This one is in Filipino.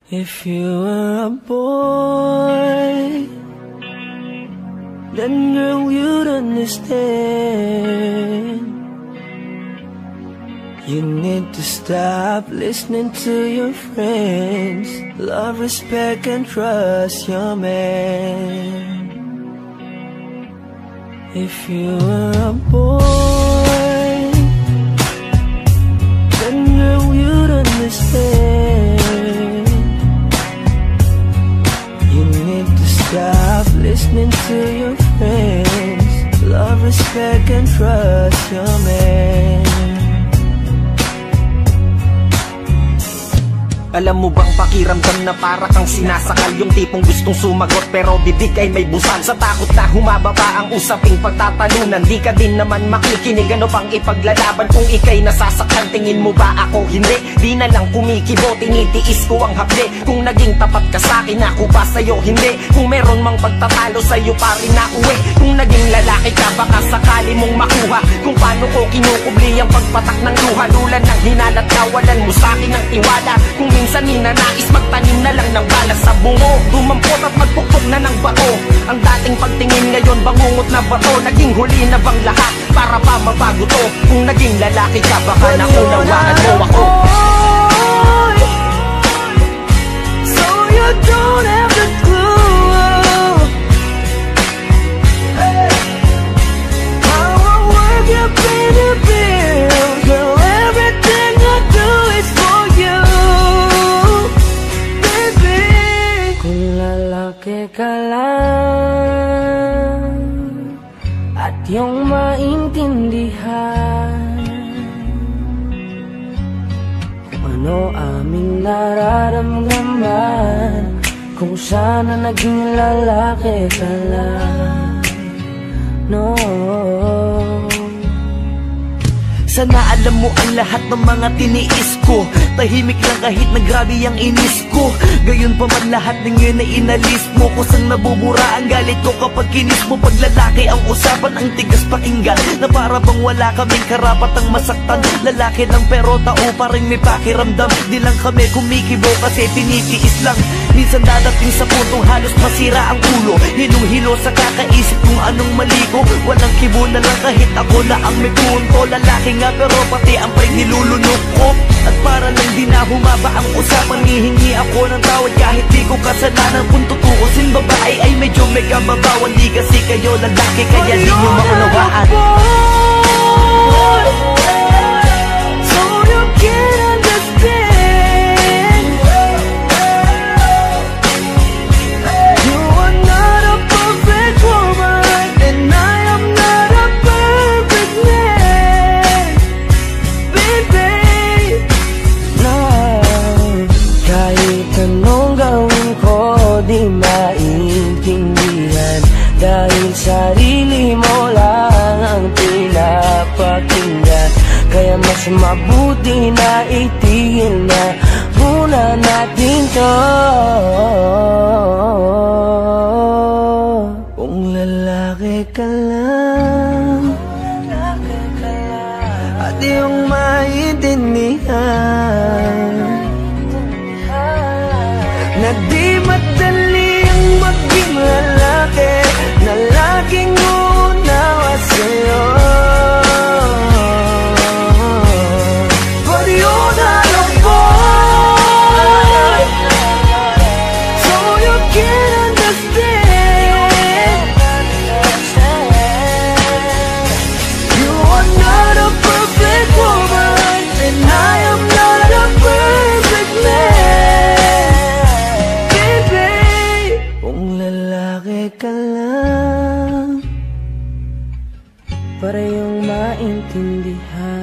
If you were a boy, then girl you'd understand. You need to stop listening to your friends. Love, respect, and trust your man. If you were a boy, then girl you'd understand. You need to stop listening to your friends. Love, respect, and trust your man. Alam mo bang pakiramdam na para kang sinasakal? Yung tipong gustong sumagot pero bibig ay may busal. Sa takot na humababa ang usaping pagtatalunan, di ka din naman makikinig. Ano pang ipaglalaban kung ikay nasasaktan? Tingin mo ba ako hindi? Di na lang kumikibo, tinitiis ko ang hapde. Kung naging tapat ka sa'kin, ako ba sa'yo hindi? Kung meron mang pagtatalo sa'yo pa rin na uwi. Kung naging lalaki ka, baka sakali mong makuha kung paano ko kinukubli ang pagpatak ng luha. Lulan ng hinalat, kawalan mo sa'kin ng tiwala. Kung minsan ninanais magtanim na lang ng bala sa bungo, dumampot at magpukpok na ng bato. Ang dating pagtingin ngayon bangungot na bato. Naging huli na bang lahat para pa mabago to? Kung naging lalaki ka, baka naunawaan mo ako. So you don't have the clue how I work you pay the bill. Girl, everything I do is for you. Lalaki ka lang at iyong maintindihan kung ano aming nararamdaman. Kung sana naging lalaki ka lang, no. Sana alam mo ang lahat ng mga tiniis ko. Tahimik lang kahit na grabe ang inis ko. Gayon pa man lahat ng yun ay inalis mo. Kusang nabubura ang galit ko kapag kinis mo. Pag lalaki ang usapan, ang tigas pakinggan, na para bang wala kaming karapatang masaktan. Lalaki lang pero tao pa rin may pakiramdam. Di lang kami kumikibo kasi tinitiis lang. Minsan dadating sa puntong halos masira ang ulo. Hilong-hilo sa kakaisip kung anong mali ko. Walang kibo na lang kahit ako na ang may punto. Lalaki nga pero pati ang pre nilulunok ko. At para lang di na humaba ang usapan, hihingi ako ng tawad kahit di ko kasalanan. Kung tutuusin babae ay medyo may kababawan. Di kasi kayo lalaki kaya di nyo maunawaan. So you can't understand. You are not a perfect woman, and I am not a perfect man, baby. No, kahit anong gawin ko di maintindihan, dahil sarili mo lang ang pinapakinggan. Kaya mas mabuti na itigil na muna natin to. Kung lalaki ka lang at iyong maintindihan na di madali ang maging lalaki, na laging unawa sa'yo. But you're not a boy, so you can't understand. You are not a perfect woman, and I am not a perfect man, baby. Kung lalaki ka lang para yung maintindihan.